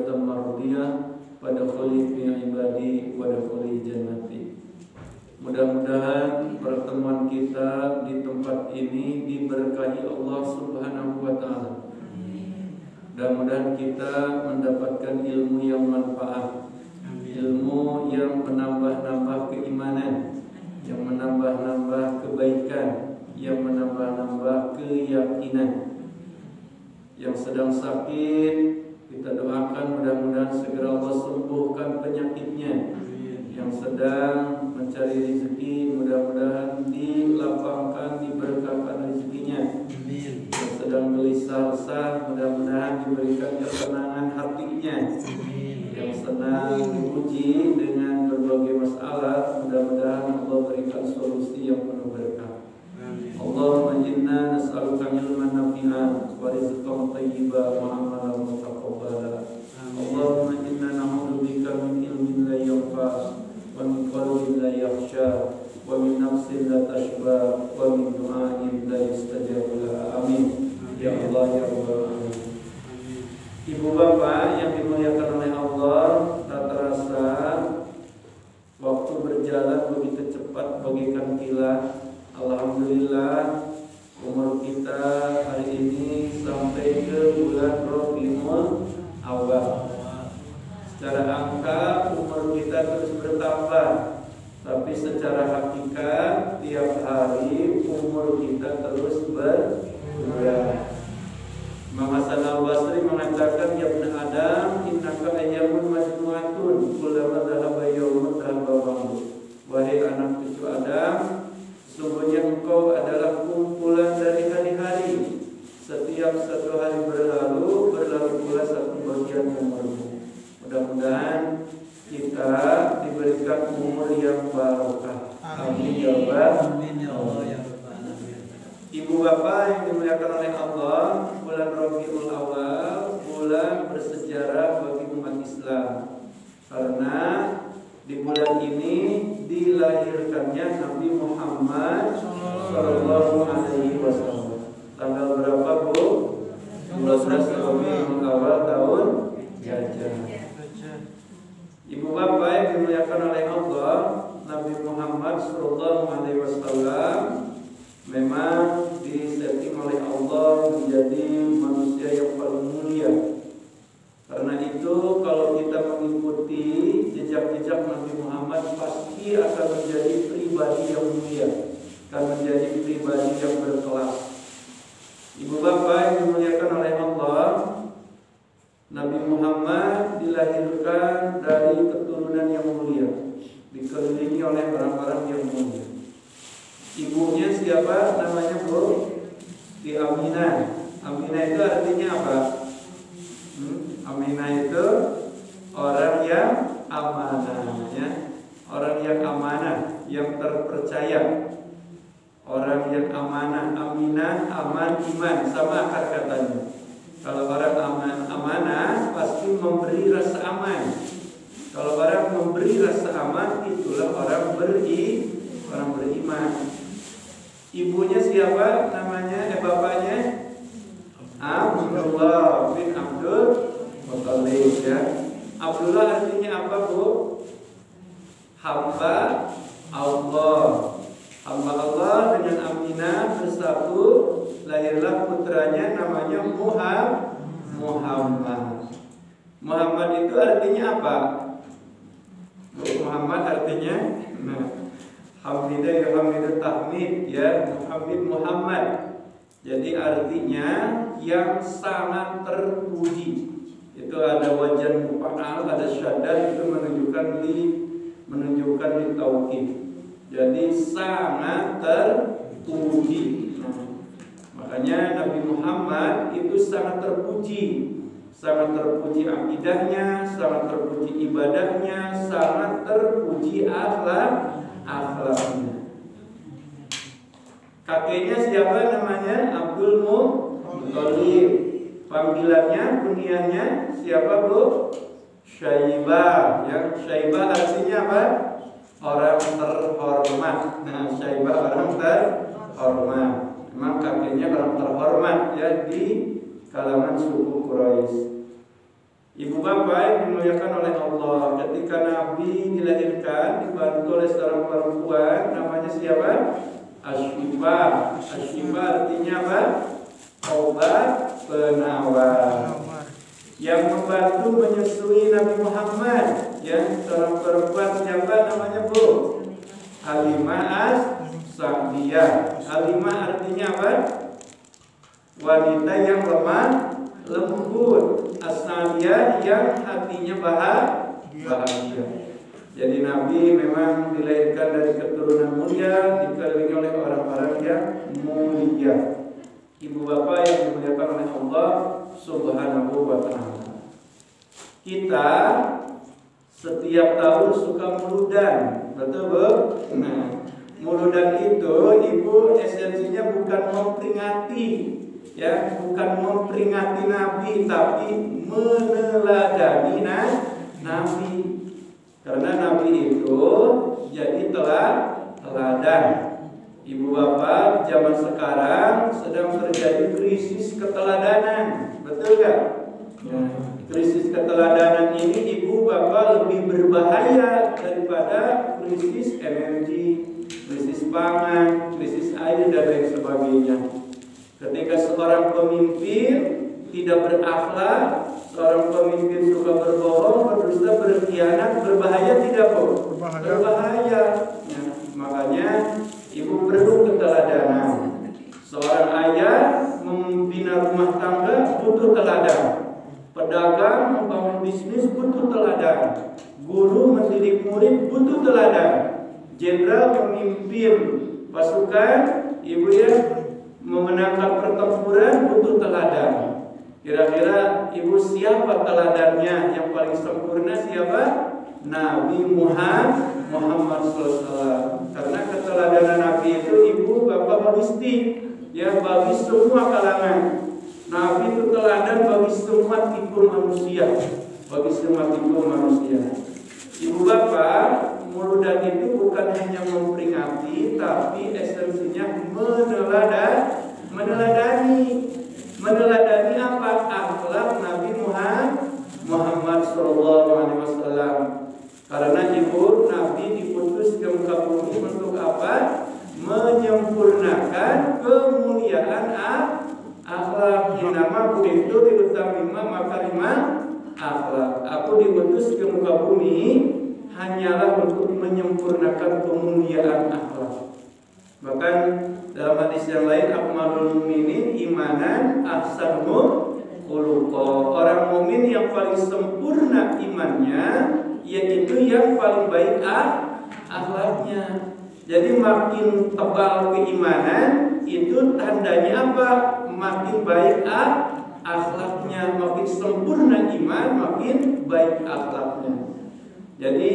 radiyatan mardiyah wadkhuli fi ibadi wadkhuli jannati. Mudah-mudahan pertemuan kita di tempat ini diberkahi Allah Subhanahu wa taala. Mudah-mudahan kita mendapatkan ilmu yang manfaat, ilmu yang menambah-nambah keimanan, yang menambah-nambah kebaikan, yang menambah-nambah keyakinan. Yang sedang sakit, kita doakan mudah-mudahan segera Allah sembuhkan penyakitnya. Yang sedang mencari rezeki, mudah-mudahan dilapangkan, diberkahkan rezekinya. Yang sedang gelisah resah, mudah-mudahan diberikan ketenangan hatinya. Yang senang diuji dengan berbagai masalah, mudah-mudahan Allah berikan solusi yang penuh berkah. Allahumma inna nas'aluka ilman nafi'an wa rizqan thayyiban wa amalan mutaqabbala. Allahumma inna na'udzubika min ilmin la yanfa' wa min qalbin la yakhsha wa min nafsin la tashba wa min du'ain la yustajabu la. Amin ya Allah ya Rabbal alamin. Ibu bapak yang dimuliakan oleh Allah, tak terasa waktu berjalan begitu cepat bagaikan kilat. Alhamdulillah umur kita hari ini sampai ke bulan Rabiul Awal. Secara angka umur kita terus bertambah, tapi secara hakikat tiap hari umur kita terus berkurang. Imam Hasan Al-Basri mengatakan, ya ibn Adam, innaka ayyamun majmu'atun, kullama dhahaba yawmun dhahaba ba'du. Wahai anak cucu Adam, sesungguhnya engkau adalah kumpulan dari hari-hari. Setiap satu hari berlalu, berlalu pula satu bagian umurmu. Mudah-mudahan kita diberikan umur yang barokah. Amin ya Rabbal. Ibu bapak yang dimuliakan oleh Allah, bulan Rabiul Awal bulan bersejarah bagi umat Islam. Karena di bulan ini dilahirkannya Nabi Muhammad Sallallahu Alaihi Wasallam. Tanggal berapa Bu? 12 Rabiul Awal tahun Hijriah. Ibu bapak yang dimuliakan oleh Allah, Nabi Muhammad Sallallahu Alaihi Wasallam memang disetting oleh Allah menjadi manusia yang paling mulia. Karena itu kalau kita mengikuti jejak-jejak Nabi Muhammad, pasti akan menjadi pribadi yang mulia, akan menjadi pribadi yang berkelas. Ibu bapak yang dimuliakan oleh Allah, Nabi Muhammad dilahirkan dari keturunan yang mulia, dikelilingi oleh orang-orang yang mulia. Ibunya siapa namanya Bu? Di Aminah. Aminah itu artinya apa? Aminah itu orang yang amanah, ya. Orang yang amanah, yang terpercaya. Orang yang amanah, aminah, aman, iman, sama akar katanya. Kalau orang amanah pasti memberi rasa aman. Kalau orang memberi rasa aman, itulah orang beriman. Ibunya siapa namanya? Bapaknya Abdullah bin Abdul Muthalib, ya. Abdullah artinya apa Bu? Hamba Allah. Hamba Allah dengan Aminah bersatu, lahirlah putranya namanya Muhammad. Muhammad itu artinya apa? Muhammad artinya Hamidah ya Hamidah tahmid, ya, Muhammad. Jadi artinya yang sangat terpuji. Itu ada wajan mufa'al, ada syaddah, itu menunjukkan di tauhid. Jadi sangat terpuji. Makanya Nabi Muhammad itu sangat terpuji. Sangat terpuji akidahnya, sangat terpuji ibadahnya, sangat terpuji akhlaknya. Kakeknya siapa namanya? Abdul Muthalib. Panggilannya, kunyahnya siapa Bu? Syaibah. Yang Syaibah artinya apa? Orang terhormat. Nah, Syaibah orang terhormat. Memang kakeknya orang terhormat, ya, di kalangan suku Quraisy. Ibu bapak yang dimuliakan oleh Allah, ketika Nabi dilahirkan dibantu oleh seorang perempuan namanya siapa? Asy-Syifa. Asy-Syifa artinya apa? Obat penawar. Yang membantu menyusui Nabi Muhammad, ya, seorang perempuan siapa namanya Bu? Halimah As-Sa'diyah. Halimah artinya apa? Wanita yang lemah lembut. As-Sa'diyah yang hatinya bahagia. Jadi Nabi memang dilahirkan dari keturunan mulia, dikelilingi oleh orang-orang yang mulia. Ibu bapak yang dimuliakan oleh Allah Subhanahu wa ta'ala. Kita setiap tahun suka muludan, betul Bu? Nah, muludan itu ibu esensinya bukan memperingati, ya, bukan memperingati Nabi, tapi meneladani Nabi. Karena Nabi itu jadi teladan. Ibu bapak, zaman sekarang sedang terjadi krisis keteladanan, betul gak? Ya, krisis keteladanan ini ibu bapak lebih berbahaya daripada krisis energi, krisis pangan, krisis air dan lain sebagainya. Ketika seorang pemimpin tidak berakhlak, seorang pemimpin suka berbohong, berdusta, berkhianat, berbahaya tidak Bu? Berbahaya. Ya, makanya ibu perlu keteladanan. Seorang ayah membina rumah tangga butuh teladan. Pedagang membangun bisnis butuh teladan. Guru mendidik murid butuh teladan. Jenderal memimpin pasukan, ibu ya, memenangkan pertempuran butuh teladan. Kira-kira ibu siapa teladannya yang paling sempurna siapa? Nabi Muhammad SAW. Karena keteladanan Nabi itu ibu bapak holistik, ya, bagi semua kalangan. Nabi itu teladan bagi semua tipe manusia, bagi semua tipe manusia. Ibu bapak, muludan itu bukan hanya memperingati, tapi esensinya meneladani. Meneladani apa? Akhlak Nabi Muhammad SAW. Karena ibu Nabi diputus ke muka bumi untuk apa? Menyempurnakan kemuliaan akhlak. Innama bu'itsu liutammima makarimah akhlak. Aku diutus ke muka bumi hanyalah untuk menyempurnakan kemuliaan akhlak. Bahkan dalam hadis yang lain, akmalul mukminin imanan ahsanuhum khuluqa. Orang mukmin yang paling sempurna imannya yaitu yang paling baik akhlaknya. Jadi makin tebal keimanan itu tandanya apa? Makin baik akhlaknya, makin sempurna iman, makin baik akhlaknya. Jadi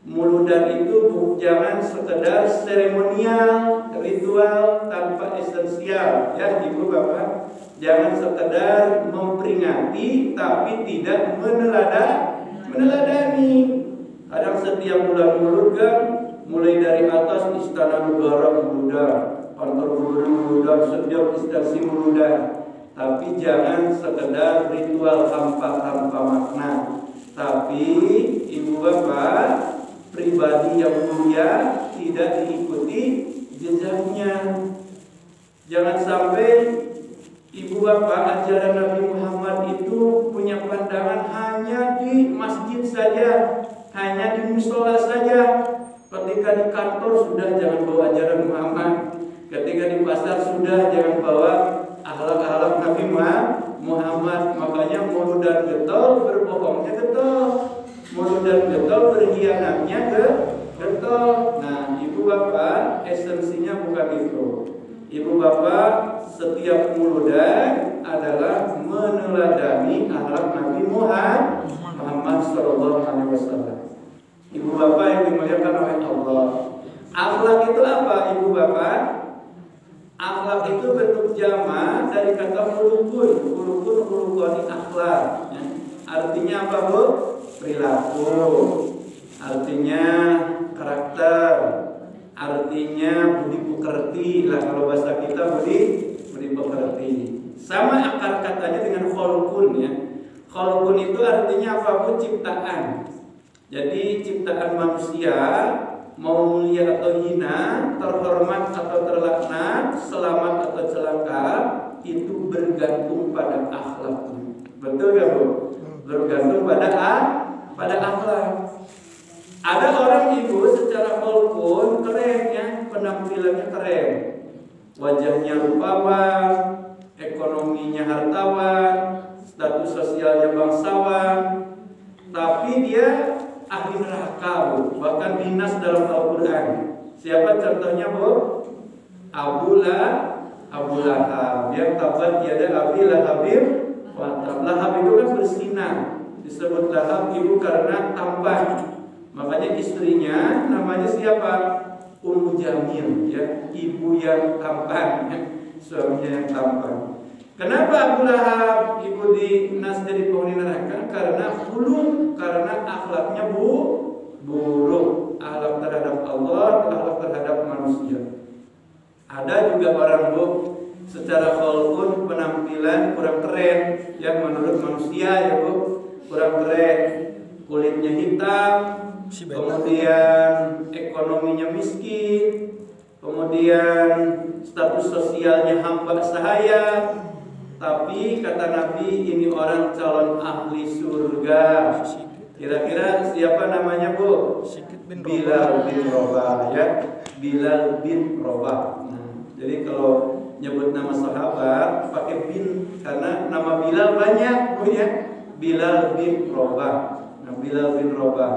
muludan itu jangan sekedar seremonial, ritual tanpa esensial, ya ibu bapak. Jangan sekedar memperingati tapi tidak meneladani. Kadang setiap bulan mulud kan, mulai dari atas istana negara muludan, kantor gubernur muludan, setiap instansi muludan. Tapi jangan sekedar ritual tanpa makna. Tapi ibu bapak, pribadi yang mulia tidak diikuti jejaknya. Jangan sampai ibu bapak ajaran Nabi Muhammad itu punya pandangan hanya di masjid saja, hanya di musola saja. Ketika di kantor sudah jangan bawa ajaran Muhammad. Ketika di pasar sudah jangan bawa akhlak-akhlak Nabi Muhammad. Makanya muludan getol, berbohongnya getol. Muludan getol, berkhianatnya getol. Nah, ibu bapak esensinya bukan itu. Ibu bapak setiap muludan adalah meneladani akhlak Nabi Muhammad SAW. Ibu bapak yang dimuliakan oleh Allah. Akhlak itu apa ibu bapak? Akhlak itu bentuk jama dari kata khuluqun. Khuluqun akhlak. Artinya apa Bu? Perilaku. Artinya karakter. Artinya budi pekerti lah, kalau bahasa kita budi pekerti. Sama akar katanya dengan khuluqun, ya. Khalqun itu artinya apa Bu? Ciptaan. Jadi ciptaan manusia mau mulia atau hina, terhormat atau terlaknat, selamat atau celaka, itu bergantung pada akhlaknya. Betul ya Bu? Bergantung pada akhlak. Ada orang Ibu secara khalqun keren ya, penampilannya keren, wajahnya rupawan, ekonominya hartawan, status sosialnya bangsawan, tapi dia ahli neraka Bu, bahkan dinas dalam Al-Quran. Siapa contohnya Bu? Abu Lahab, yang tabat yada Abi Lahabir wa Lahab itu kan bersinar, disebut Lahab Ibu karena tampan. Makanya istrinya namanya siapa? Ummu Jamil ya, ibu yang tampan ya, suaminya yang tampan. Kenapa Abu Lahab Ibu dinas dari penghuni neraka? Karena karena akhlaknya buruk, akhlak terhadap Allah, akhlak terhadap manusia. Ada juga orang Bu secara khalqun penampilan kurang keren, yang menurut manusia ya Bu kurang keren, kulitnya hitam, kemudian ekonominya miskin, kemudian status sosialnya hamba sahaya. Tapi kata Nabi ini orang calon ahli surga. Kira-kira siapa namanya Bu? Bilal bin Rabah ya, Bilal bin Rabah. Nah, jadi kalau nyebut nama sahabat pakai bin karena nama Bilal banyak Bu ya. Bilal bin Rabah. Nah, Bilal bin Rabah.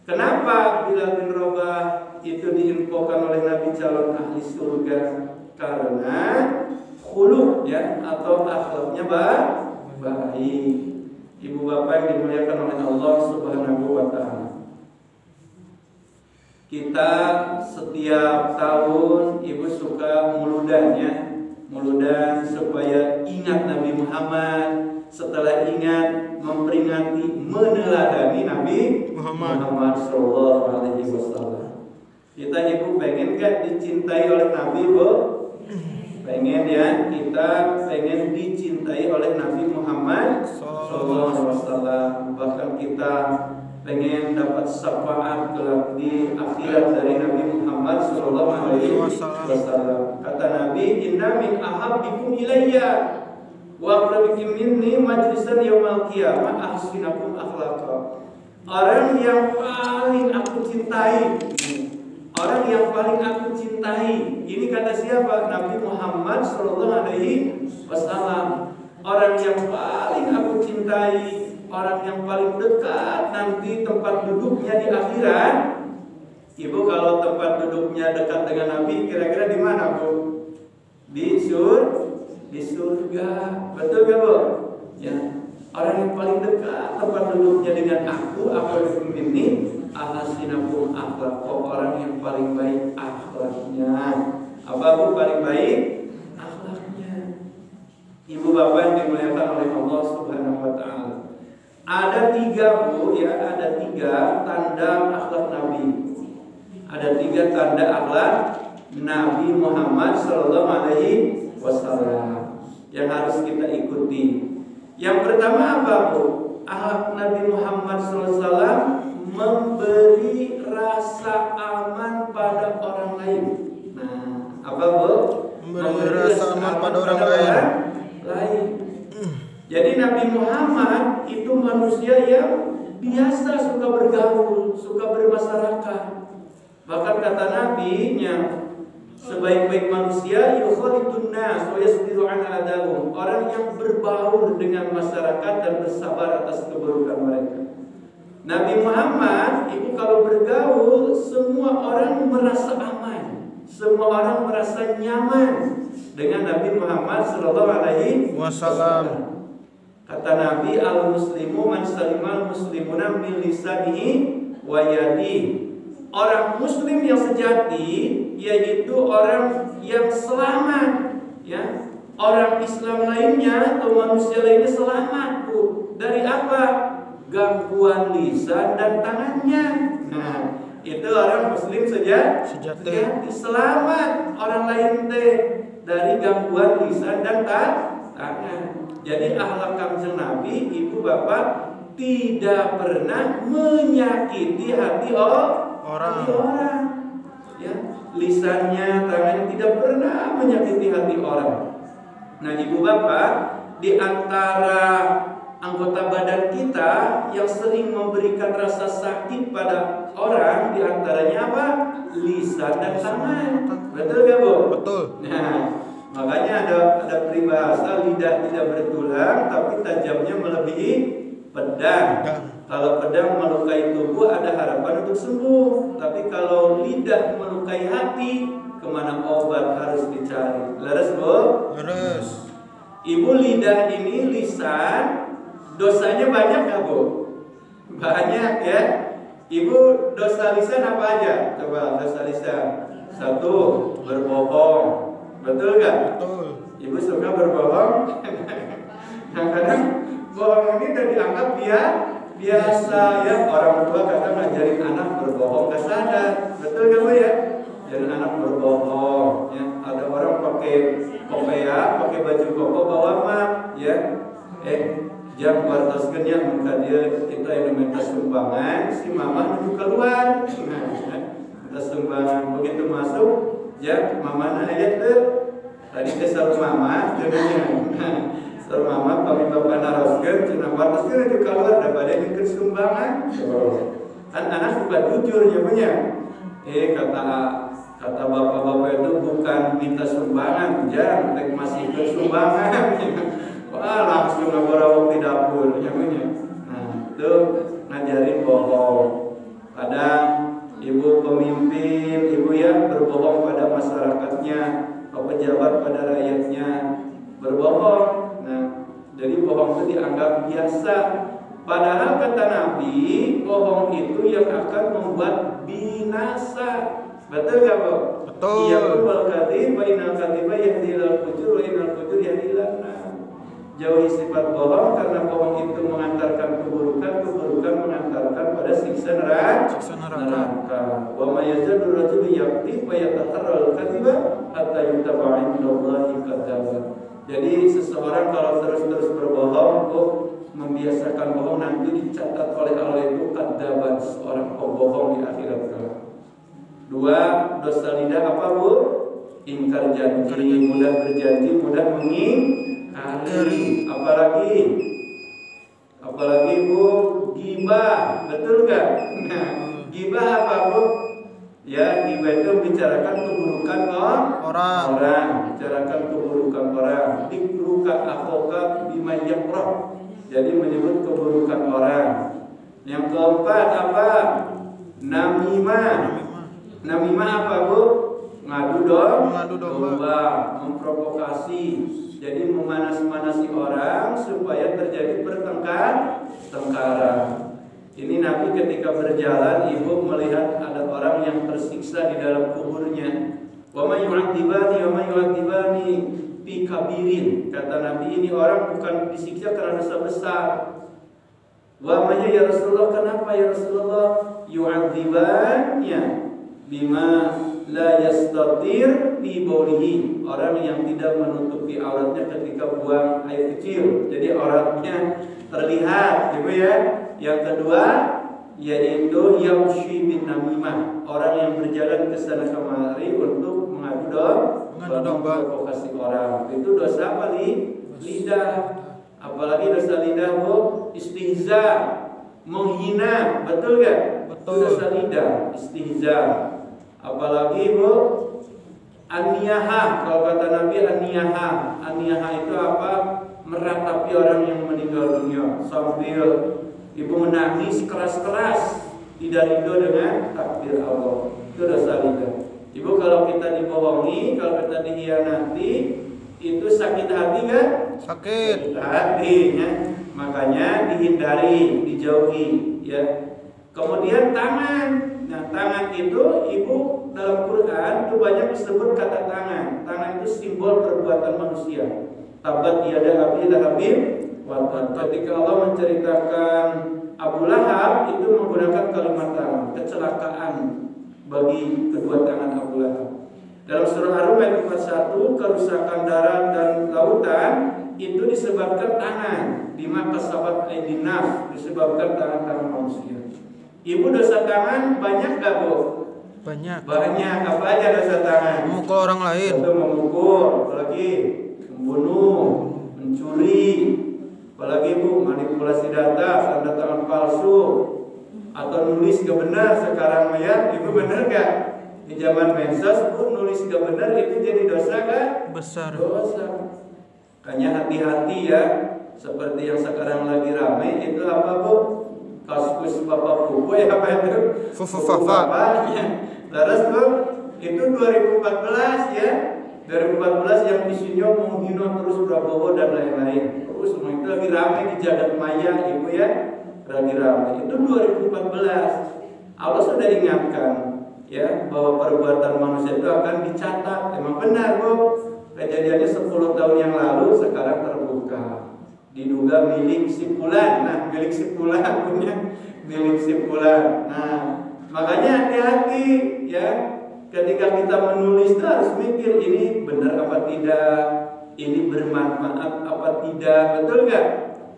Kenapa Bilal bin Rabah itu diinfokan oleh Nabi calon ahli surga? Karena khuluq ya, atau akhlaknya baik. Ibu bapak yang dimuliakan oleh Allah Subhanahu wa taala. Kita setiap tahun Ibu suka muludan ya. Muludan supaya ingat Nabi Muhammad, setelah ingat memperingati meneladani Nabi Muhammad sallallahu alaihi wasallam. Kita Ibu pengen gak dicintai oleh Nabi Bu? Pengen ya, kita pengen dicintai oleh Nabi Muhammad sallallahu alaihi wasallam. Bahkan kita pengen dapat syafaat kelak di akhirat dari Nabi Muhammad sallallahu alaihi wasallam. Kata Nabi, "Inna min ahabbikum ilayya wa aqrabikum minni majlisan yaumil qiyamah ahsinakum akhlaqa." Orang yang paling aku cintai, orang yang paling aku cintai. Ini kata siapa? Nabi Muhammad sallallahu alaihi wasallam. Orang yang paling aku cintai, orang yang paling dekat nanti tempat duduknya di akhirat. Ibu kalau tempat duduknya dekat dengan Nabi, kira-kira di mana Bu? Di surga. Betul gak Bu? Ya. Orang yang paling dekat tempat duduknya dengan aku ini ahsinakum akhlaq, orang yang paling baik akhlaknya. Apa Bu paling baik? Akhlaknya. Ibu bapak yang dimuliakan oleh Allah Subhanahu wa taala. Ada 3 Bu ya, ada 3 tanda akhlak Nabi. Ada 3 tanda akhlak Nabi Muhammad sallallahu alaihi wasallam yang harus kita ikuti. Yang pertama apa Bu? Akhlak Nabi Muhammad sallallahu alaihi wasallam memberi rasa aman pada orang lain. Nah, apa Bu? Memberi rasa aman pada orang lain. Jadi Nabi Muhammad itu manusia yang biasa suka bergaul, suka bermasyarakat. Bahkan kata Nabi-nya, sebaik-baik manusia yukhalitun nas wa yasbiru an adahum, orang yang berbaur dengan masyarakat dan bersabar atas keburukan mereka. Nabi Muhammad itu kalau bergaul semua orang merasa aman, semua orang merasa nyaman dengan Nabi Muhammad sallallahu alaihi wasallam. Kata Nabi, al-muslimu man salimal muslimuna min lisanihi wa yadihi. Orang muslim yang sejati yaitu orang yang selamat ya. Orang Islam lainnya atau manusia lainnya selamat Bu. Dari apa? Gangguan lisan dan tangannya. Nah, itu orang muslim sejati. Selamat orang lain dari gangguan lisan dan tangan. Jadi akhlak Kanjeng Nabi, ibu bapak, tidak pernah menyakiti hati orang. Ya, lisannya, tangannya tidak pernah menyakiti hati orang. Nah, ibu bapak, di antara anggota badan kita yang sering memberikan rasa sakit pada orang, di antaranya apa? Lisan dan tangan. Betul gak, Bu? Betul. Nah, makanya ada peribahasa lidah tidak bertulang tapi tajamnya melebihi pedang. Kalau pedang melukai tubuh ada harapan untuk sembuh, tapi kalau lidah melukai hati, kemana obat harus dicari. Leres, Bu? Leres. Ibu, lidah ini, lisan, dosanya banyak gak, Bu? Banyak ya. Ibu, dosa lisan apa aja? Coba dosa lisan. 1, berbohong. Betul gak? Betul. Ibu suka berbohong? Kadang-kadang bohong ini udah dianggap biasa ya. Orang tua kadang ngajarin anak berbohong gak sadar. Betul gak, Bu ya? Jadi anak berbohong ya. Ada orang pakai kopea, pakai baju koko bawa map ya. Jam wartoskeun nya mun ka dieu kita yang minta sumbangan, si mama nuju keluar. Minta sumbangan begitu masuk, ya mama aya teu. Tadi teh saur mama cenah. Saur mama pami bapak naroskeun cenah wartoskeun nuju keluar da bade ngikeun sumbangan. Kan anak suka jujur ya punya. Kata bapak-bapak itu bukan minta sumbangan, jangan masih ke sumbangan. Wah, langsung ngabarawak di dapur ya punya. Nah, itu ngajarin bohong. Kadang ibu pemimpin, ibu ya berbohong pada masyarakatnya, pejabat pada rakyatnya, berbohong. Nah, jadi bohong itu dianggap biasa. Padahal kata Nabi, bohong itu yang akan membuat binasa. Betul gak, Bu? Betul. Iya, wal kadhib wa innal kadhiba yahdi ilal fujur wa innal fujur yahdi ilan nar. Jauhi sifat bohong karena bohong itu mengantarkan keburukan, keburukan mengantarkan pada siksa neraka. Wa may yazadu rajulu yakdzib wa yataharral kadhiba hatta yutaba 'indallahi kadzdzaba. Jadi seseorang kalau terus-terus berbohong, membiasakan bohong, nanti dicatat oleh Allah itu kadzaban, seorang pembohong di akhirat kelak. 2, dosa lidah apa, Bu? Ingkar janji, mudah berjanji, mudah mengingkari. Apalagi Bu, ghibah, betul gak? Nah, ghibah apa, Bu? Ya, ghibah itu membicarakan keburukan orang, bicarakan keburukan orang. Dikruka akhoka bima yakrah. Jadi menyebut keburukan orang. Yang keempat apa? Namimah. Namimah apa, Bu? Ngadu domba, memprovokasi. Jadi memanas-manasi orang supaya terjadi pertengkaran. Ini Nabi ketika berjalan, ibu melihat ada orang yang tersiksa di dalam kuburnya. Wa may yu'adzibani fi kabirin. Kata Nabi, ini orang bukan disiksa karena dosa besar. Wa may ya Rasulullah, kenapa ya Rasulullah? Yu'adzibannya bima la yastatir fi baulihi. Orang yang tidak menutupi auratnya ketika buang air kecil. Jadi auratnya terlihat, gitu ya. Yang kedua yaitu yamshi bin namimah, orang yang berjalan ke sana kemari untuk mengadu domba, provokasi orang. Itu dosa apa lidah. Apalagi dosa lidah, Bu, istihza, menghina, betul gak? Betul. Itu dosa lidah, istihza. Apalagi, Bu, aniyaha. Kalau kata Nabi, aniyaha itu apa? Meratapi orang yang meninggal dunia sambil ibu menangis keras-keras, tidak ridho dengan takdir Allah. Itu dosa lidah. Ibu, kalau kita dibohongi, kalau kita dikhianati, itu sakit hati kan? Sakit hati ya. Makanya dihindari, dijauhi ya. Kemudian tangan. Nah, tangan itu ibu dalam Quran itu banyak disebut kata tangan. Tangan itu simbol perbuatan manusia. Tabat yada abi lahabin wa ketika Allah menceritakan Abu Lahab itu menggunakan kalimat tangan, kecelakaan bagi kedua tangan Abu Lahab. Dalam surah Ar-Rum ayat 41, kerusakan darat dan lautan itu disebabkan tangan, bima kasabat aydin nas, disebabkan tangan-tangan manusia. Ibu, dosa tangan banyak gak, Bu? Banyak. Banyak. Apa aja dosa tangan? Memukul orang lain. Itu memukul, apalagi membunuh, mencuri, apalagi Bu, manipulasi data, tanda tangan palsu, atau nulis gak benar sekarang ya. Ibu benar gak? Di zaman medsos, Bu, nulis gak benar itu jadi dosa gak? Besar. Dosa. Makanya hati-hati ya. Seperti yang sekarang lagi ramai itu apa, Bu? Kaskus Bapak Pupu ya, apa itu? Fufufafa. Ya. Terus Bu, itu 2014 ya. 2014 yang isinya menghina terus Prabowo dan lain-lain. Terus semua itu lagi ramai di jagat maya, Ibu ya. Lagi ramai. Itu 2014. Allah sudah ingatkan ya bahwa perbuatan manusia itu akan dicatat. Emang benar, Bu. Kejadiannya 10 tahun yang lalu sekarang terbuka. Diduga milik si fulan. Nah, milik si fulan punya milik si fulan. Nah, makanya hati-hati ya. Ketika kita menulis itu harus mikir ini benar apa tidak, ini bermanfaat apa tidak, betul nggak?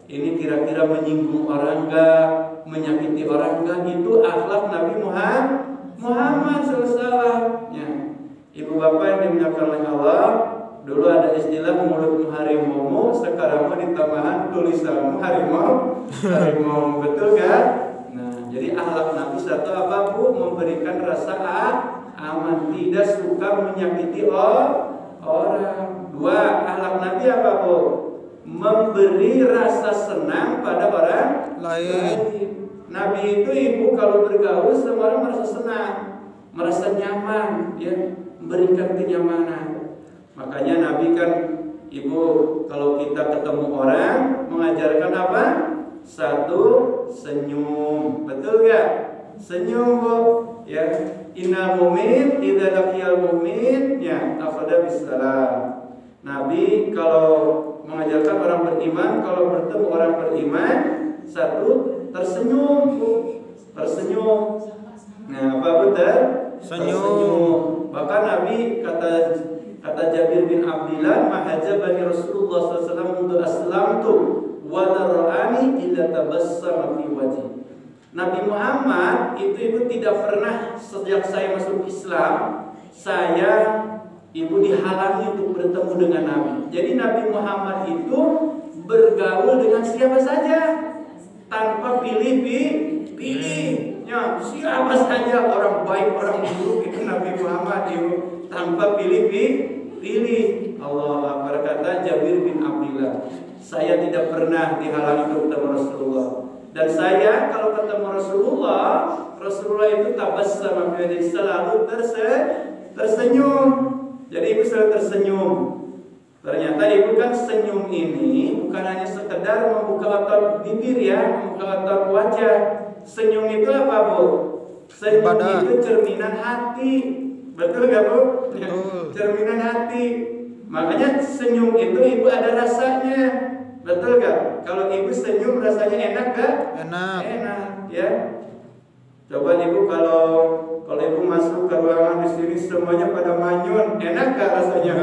Ini kira-kira menyinggung orang nggak, menyakiti orang nggak? Itu akhlak Nabi Muhammad SAW. Ya. Ibu bapak yang dimuliakan oleh Allah, dulu ada istilah mulutmu harimau, sekarang mah ditambahan tulisanmu harimau, betul kan? Nah, jadi akhlak Nabi satu apa, Bu? Memberikan rasa aman, tidak suka menyakiti orang. Dua, akhlak Nabi apa, Bu? Memberi rasa senang pada orang lain. Nabi itu, Ibu, kalau bergaul semua orang merasa senang, merasa nyaman, ya, memberikan kenyamanan. Makanya Nabi kan, Ibu, kalau kita ketemu orang mengajarkan apa? Satu, senyum, betul gak? Senyum, Bu, ya. Innal mu'min idza laqiyal mu'min ya afada bisalam. Nabi kalau mengajarkan orang beriman, kalau bertemu orang beriman, satu, tersenyum, Bu. Tersenyum. Nah, apa betul? Senyum. Bahkan Nabi kata Jabir bin Abdillah, mahajabani Rasulullah SAW untuk aslamtu wa darani illa tabassama fi wajhi. Nabi Muhammad itu Ibu tidak pernah sejak saya masuk Islam, saya Ibu dihalangi untuk bertemu dengan Nabi. Jadi Nabi Muhammad itu bergaul dengan siapa saja tanpa pilih. Ya, siapa saja, orang baik, orang buruk, itu Nabi Muhammad Ibu tanpa pilih. Allah Akbar, kata Jabir bin Abdillah, saya tidak pernah dihalangi untuk bertemu Rasulullah. Dan saya kalau ketemu Rasulullah itu tabassam, jadi selalu tersenyum. Jadi Ibu selalu tersenyum. Ternyata Ibu kan senyum ini bukan hanya sekedar membuka otot bibir ya, membuka otot wajah. Senyum itu apa, Bu? Senyum itu cerminan hati. Betul gak, Bu? Cerminan hati. Makanya senyum itu Ibu ada rasanya. Betul gak? Kalau Ibu senyum rasanya enak gak? Enak ya. Coba Ibu kalau Ibu masuk ke ruangan di sini semuanya pada manyun, enak gak rasanya?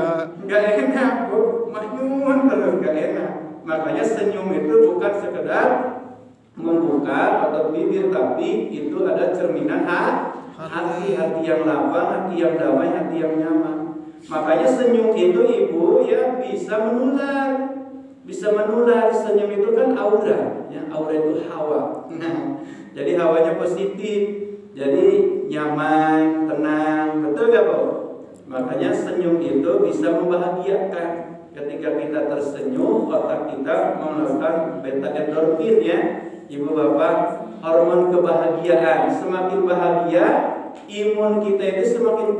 Gak enak, Bu. Manyun terus, gak enak. Makanya senyum itu bukan sekedar membuka atau bibir, tapi itu ada cerminan hati yang lapang, hati yang damai, hati yang nyaman. Makanya senyum itu Ibu ya bisa menular. Senyum itu kan aura, ya, aura itu hawa. Nah, jadi hawanya positif, jadi nyaman, tenang, betul gak, Bu? Makanya senyum itu bisa membahagiakan. Ketika kita tersenyum, otak kita mengeluarkan beta endorfin ya, Ibu bapak, hormon kebahagiaan. Semakin bahagia, imun kita itu semakin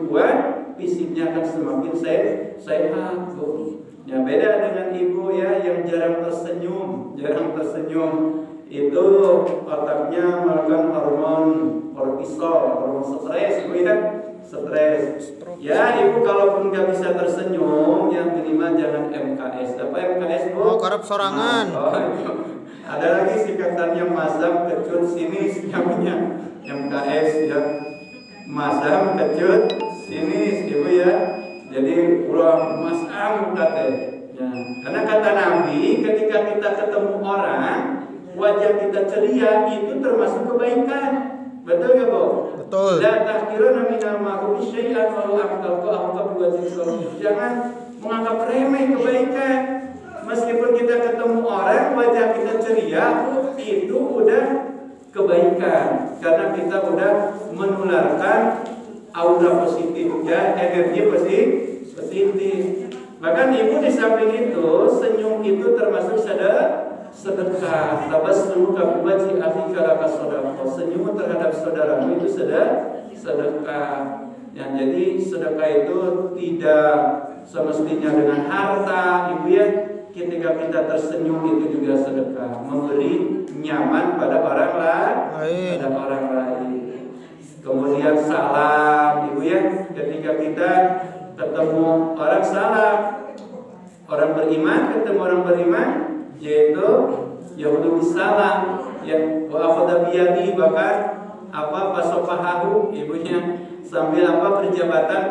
kuat, fisiknya akan semakin sehat, Bu. Ya, beda dengan Ibu ya yang jarang tersenyum. Itu otaknya melakukan hormon kortisol, hormon stres, Bu ya. Stres. Ya, Ibu kalaupun nggak bisa tersenyum, yang minimal jangan MKS. Apa MKS, Bu? Karep sorangan. Ada lagi singkatannya masam, kecut, sinis, namanya MKS ya. Masam, kecut, sinis ibu ya. Jadi ulah masang kata. Ya. Karena kata Nabi, ketika kita ketemu orang, wajah kita ceria itu termasuk kebaikan. Betul ya, Bu? Betul. La tahqirana minal ma'rufi syai'an walau aqtalqa biwajhin. Jangan menganggap remeh kebaikan. Meskipun kita ketemu orang, wajah kita ceria, itu udah kebaikan. Karena kita udah menularkan aura positif, ya, energi positif. Bahkan ibu di samping itu, senyum itu termasuk sedekah. Tabassum ka wajhi akhika laka shadaqah. Senyum terhadap saudaramu itu sedekah. Ya, jadi sedekah itu tidak semestinya dengan harta, ibu ya. Ketika kita tersenyum itu juga sedekah, memberi nyaman pada orang lain. Kemudian salam, ibu ya. Ketika kita ketemu orang salam, orang beriman ketemu orang beriman, yaitu Yahudi salam, ya wa akhadha biyadi, bahkan pasofahahu, ibunya sambil berjabatan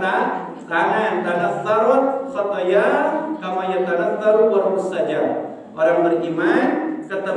tangan, tanassarut khataya kama yatanassaru warqus saja. Orang beriman ketemu